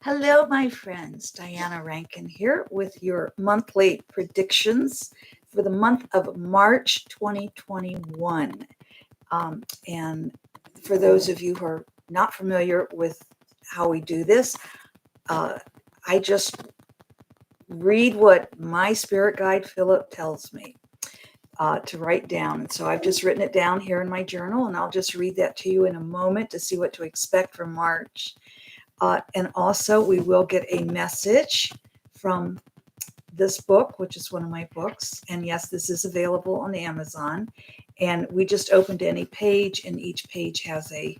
Hello, my friends. Diana Rankin here with your monthly predictions for the month of March 2021. And for those of you who are not familiar with how we do this, uh, I just read what my spirit guide Phillip tells me to write down. And so I've just written it down here in my journal, and I'll just read that to you in a moment to see what to expect for March. And also, we will get a message from this book, which is one of my books. And yes, this is available on Amazon. And we just opened any page, and each page has a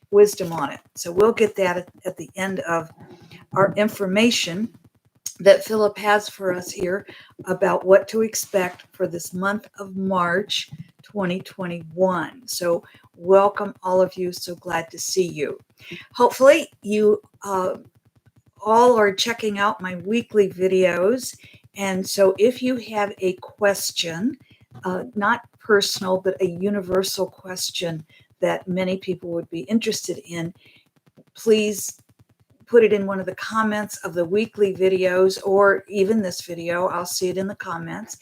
wisdom on it. So we'll get that at the end of our information that Phillip has for us here about what to expect for this month of March 2021. So welcome all of you. So glad to see you. Hopefully you all are checking out my weekly videos. And so if you have a question, not personal, but a universal question that many people would be interested in, please put it in one of the comments of the weekly videos, or even this video. I'll see it in the comments,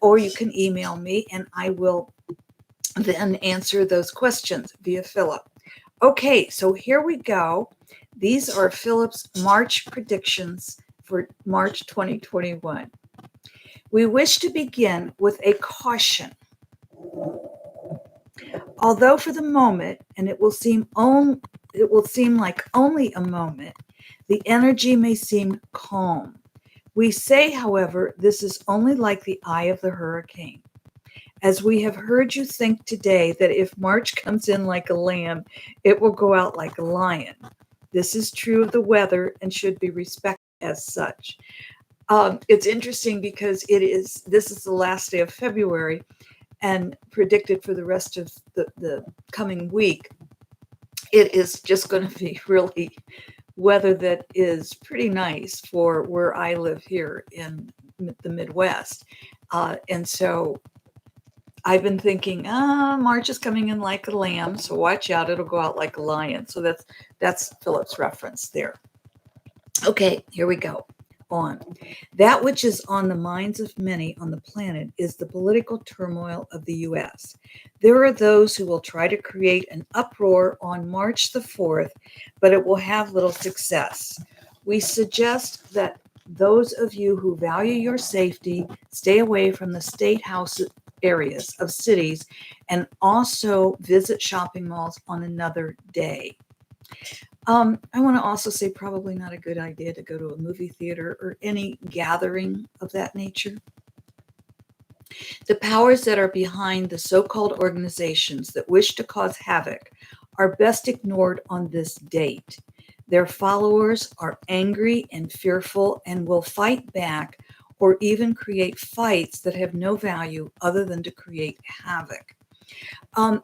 or you can email me and I will then answer those questions via Phillip. Okay, so here we go. These are Phillip's March predictions for March 2021. We wish to begin with a caution. Although for the moment, and it will seem like only a moment, the energy may seem calm. We say, however, this is only like the eye of the hurricane. As we have heard you think today that if March comes in like a lamb, it will go out like a lion. This is true of the weather and should be respected as such. It's interesting because this is the last day of February, and predicted for the rest of the coming week, it is just going to be really weather that is pretty nice for where I live here in the Midwest. And so I've been thinking, March is coming in like a lamb, so watch out, it'll go out like a lion. So that's Phillip's reference there. Okay, here we go. On. That which is on the minds of many on the planet is the political turmoil of the U.S. There are those who will try to create an uproar on March the 4th, but it will have little success. We suggest that those of you who value your safety stay away from the state house areas of cities and also visit shopping malls on another day. I want to also say probably not a good idea to go to a movie theater or any gathering of that nature. The powers that are behind the so-called organizations that wish to cause havoc are best ignored on this date. Their followers are angry and fearful and will fight back or even create fights that have no value other than to create havoc.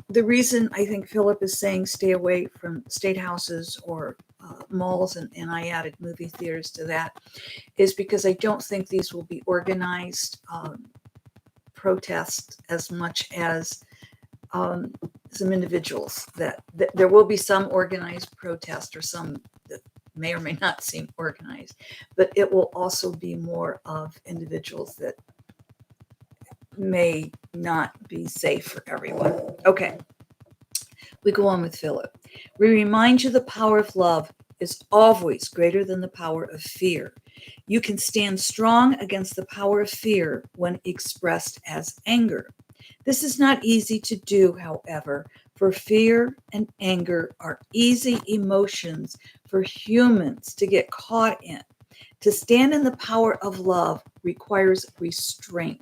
The reason I think Phillip is saying stay away from state houses or malls, and I added movie theaters to that, is because I don't think these will be organized protests as much as some individuals. That there will be some organized protest, or some that may or may not seem organized, but it will also be more of individuals that may not be safe for everyone. Okay, we go on with Phillip. We remind you the power of love is always greater than the power of fear. You can stand strong against the power of fear when expressed as anger. This is not easy to do, however, for fear and anger are easy emotions for humans to get caught in. To stand in the power of love requires restraint,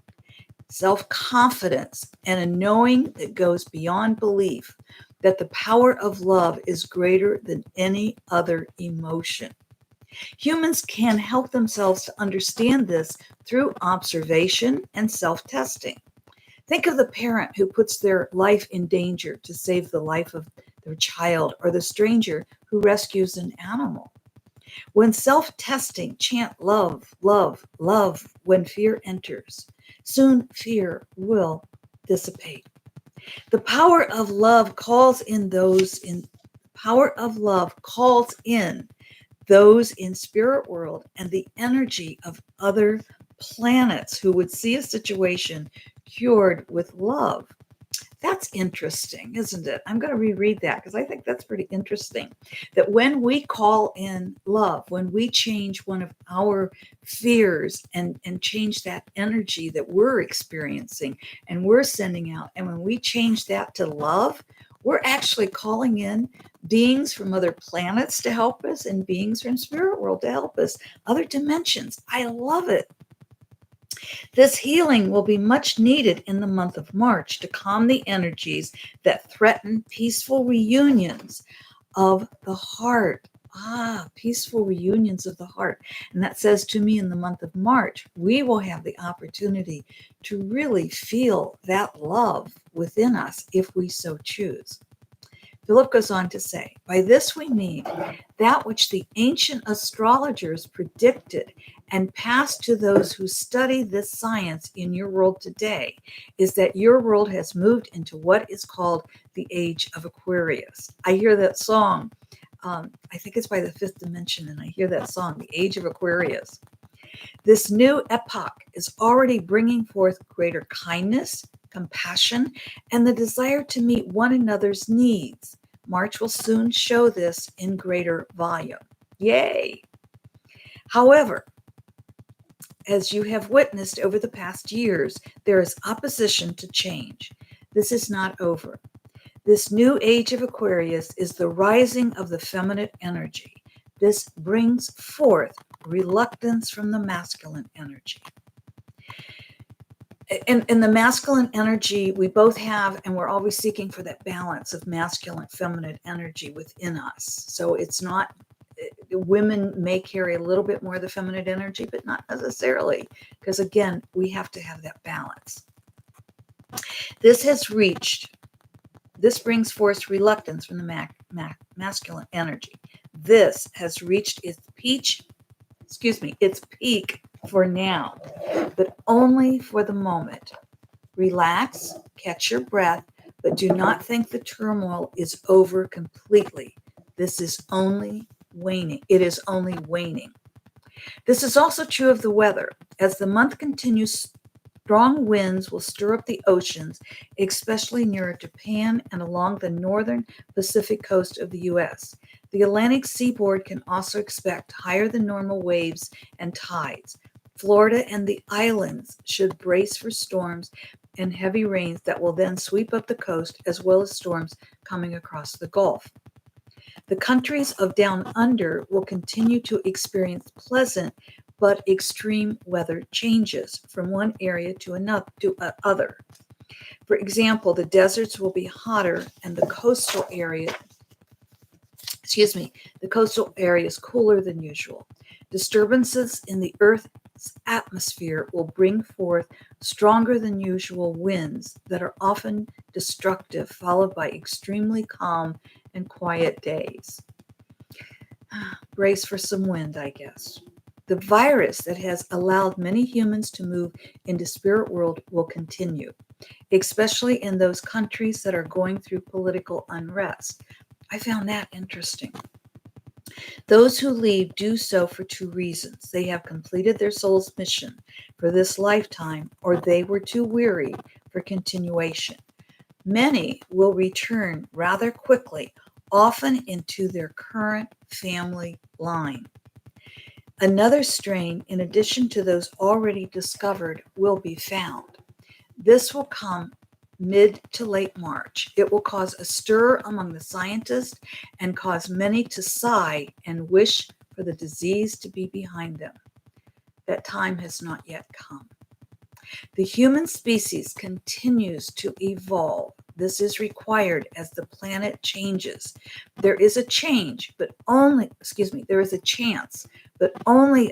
self-confidence, and a knowing that goes beyond belief that the power of love is greater than any other emotion. Humans can help themselves to understand this through observation and self-testing. Think of the parent who puts their life in danger to save the life of their child, or the stranger who rescues an animal. When self-testing, chant love, love, love when fear enters. Soon fear will dissipate. The power of love calls in those in spirit world, and the energy of other planets who would see a situation cured with love. That's interesting, isn't it? I'm going to reread that because I think that's pretty interesting. That when we call in love, when we change one of our fears and change that energy that we're experiencing and we're sending out, and when we change that to love, we're actually calling in beings from other planets to help us and beings from spirit world to help us, other dimensions. I love it. This healing will be much needed in the month of March to calm the energies that threaten peaceful reunions of the heart. Peaceful reunions of the heart. And that says to me, in the month of March, we will have the opportunity to really feel that love within us if we so choose. Phillip goes on to say, by this we mean that which the ancient astrologers predicted and passed to those who study this science in your world today, is that your world has moved into what is called the age of Aquarius. I hear that song. I think it's by the Fifth Dimension, and I hear that song, The Age of Aquarius. This new epoch is already bringing forth greater kindness, compassion, and the desire to meet one another's needs. March will soon show this in greater volume. Yay! However, as you have witnessed over the past years, there is opposition to change. This is not over. This new age of Aquarius is the rising of the feminine energy. This brings forth reluctance from the masculine energy. In the masculine energy, we both have, and we're always seeking for that balance of masculine, feminine energy within us. So it's not, women may carry a little bit more of the feminine energy, but not necessarily, because again, we have to have that balance. This brings forth reluctance from the masculine energy. This has reached its peak for now, but only for the moment. Relax, catch your breath, but do not think the turmoil is over completely. This is only waning. It is only waning. This is also true of the weather. As the month continues, strong winds will stir up the oceans, especially near Japan and along the northern Pacific coast of the U.S. The Atlantic seaboard can also expect higher than normal waves and tides. Florida and the islands should brace for storms and heavy rains that will then sweep up the coast, as well as storms coming across the Gulf. The countries of down under will continue to experience pleasant but extreme weather changes from one area to other. For example, the deserts will be hotter and the coastal areas cooler than usual. Disturbances in the Earth's atmosphere will bring forth stronger than usual winds that are often destructive, followed by extremely calm and quiet days. Brace for some wind, I guess. The virus that has allowed many humans to move into spirit world will continue, especially in those countries that are going through political unrest. I found that interesting. Those who leave do so for two reasons. They have completed their soul's mission for this lifetime, or they were too weary for continuation. Many will return rather quickly, often into their current family line. Another strain, in addition to those already discovered, will be found. This will come mid to late March. It will cause a stir among the scientists and cause many to sigh and wish for the disease to be behind them. That time has not yet come. The human species continues to evolve. This is required as the planet changes. There is a chance, but only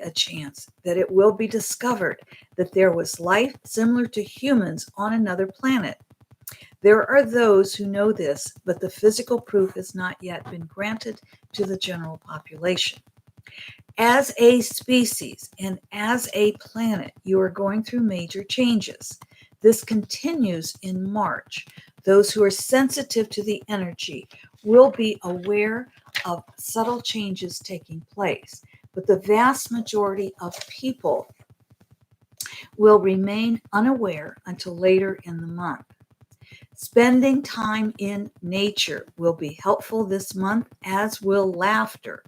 a chance that it will be discovered that there was life similar to humans on another planet. There are those who know this, but the physical proof has not yet been granted to the general population. As a species and as a planet, you are going through major changes. This continues in March. Those who are sensitive to the energy will be aware of subtle changes taking place, but the vast majority of people will remain unaware until later in the month. Spending time in nature will be helpful this month, as will laughter.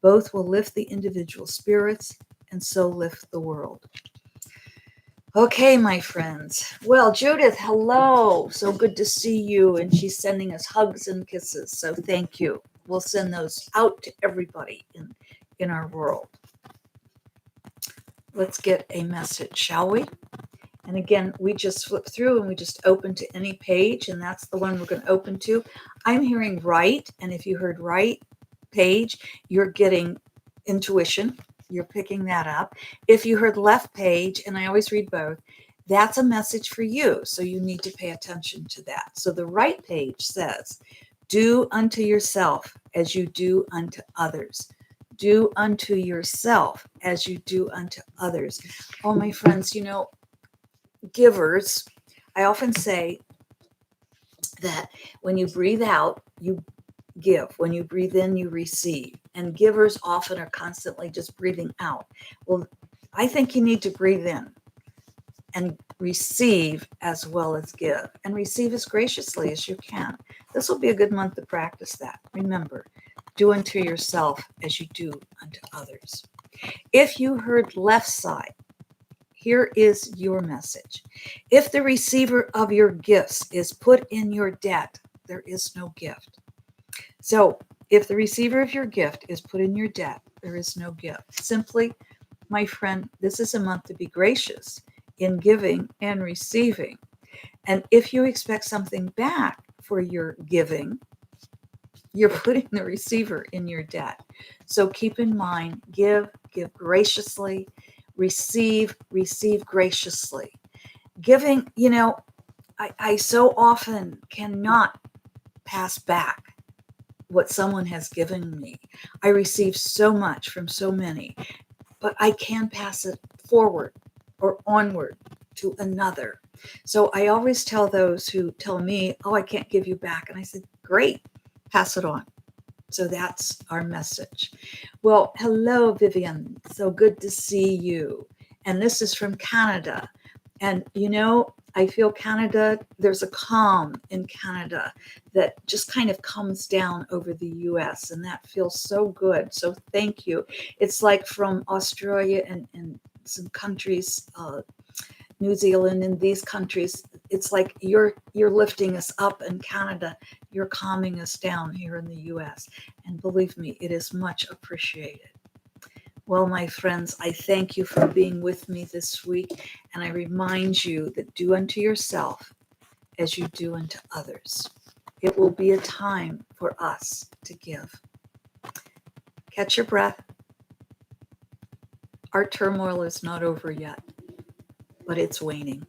Both will lift the individual spirits and so lift the world. Okay, my friends. Well, Judith, hello. So good to see you. And she's sending us hugs and kisses. So thank you. We'll send those out to everybody in our world. Let's get a message, shall we? And again, we just flip through and we just open to any page, and that's the one we're going to open to. I'm hearing right, and if you heard right page, you're getting intuition. You're picking that up. If you heard left page, and I always read both, that's a message for you. So you need to pay attention to that. So the right page says, do unto yourself as you do unto others. Do unto yourself as you do unto others. Oh, my friends, you know, givers, I often say that when you breathe out, you give. When you breathe in, you receive. And givers often are constantly just breathing out. Well, I think you need to breathe in and receive as well as give, and receive as graciously as you can. This will be a good month to practice that. Remember, do unto yourself as you do unto others. If you heard left side, here is your message. If the receiver of your gifts is put in your debt, there is no gift. So if the receiver of your gift is put in your debt, there is no gift. Simply, my friend, this is a month to be gracious in giving and receiving. And if you expect something back for your giving, you're putting the receiver in your debt. So keep in mind, give graciously, receive graciously. Giving, you know, I so often cannot pass back what someone has given me. I receive so much from so many, but I can pass it forward or onward to another. So I always tell those who tell me, oh, I can't give you back. And I said, great, pass it on. So that's our message. Well, hello, Vivian. So good to see you. And this is from Canada. And, you know, I feel Canada, there's a calm in Canada that just kind of comes down over the US, and that feels so good. So thank you. It's like from Australia and some countries, New Zealand and these countries, it's like you're lifting us up in Canada. You're calming us down here in the US. And believe me, it is much appreciated. Well, my friends, I thank you for being with me this week. And I remind you that do unto yourself as you do unto others. It will be a time for us to give. Catch your breath. Our turmoil is not over yet, but it's waning.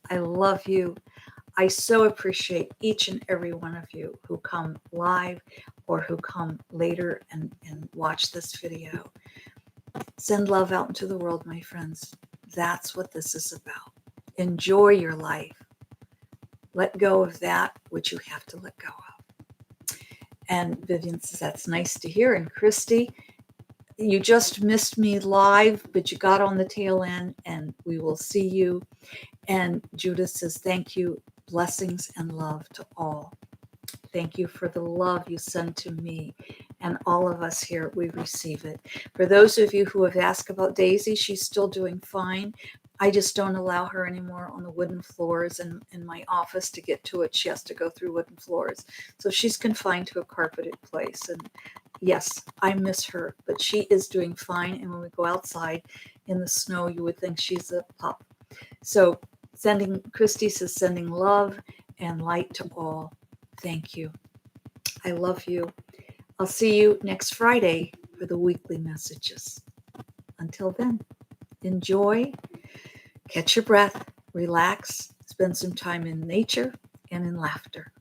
I love you. I so appreciate each and every one of you who come live or who come later and watch this video. Send love out into the world, my friends. That's what this is about. Enjoy your life. Let go of that which you have to let go of. And Vivian says, that's nice to hear. And Christy, you just missed me live, but you got on the tail end, and we will see you. And Judith says, thank you. Blessings and love to all. Thank you for the love you send to me. And all of us here, we receive it. For those of you who have asked about Daisy, she's still doing fine. I just don't allow her anymore on the wooden floors in my office. To get to it, she has to go through wooden floors. So she's confined to a carpeted place. And yes, I miss her, but she is doing fine. And when we go outside in the snow, you would think she's a pup. So Christy says, sending love and light to all. Thank you. I love you. I'll see you next Friday for the weekly messages. Until then, enjoy, catch your breath, relax, spend some time in nature and in laughter.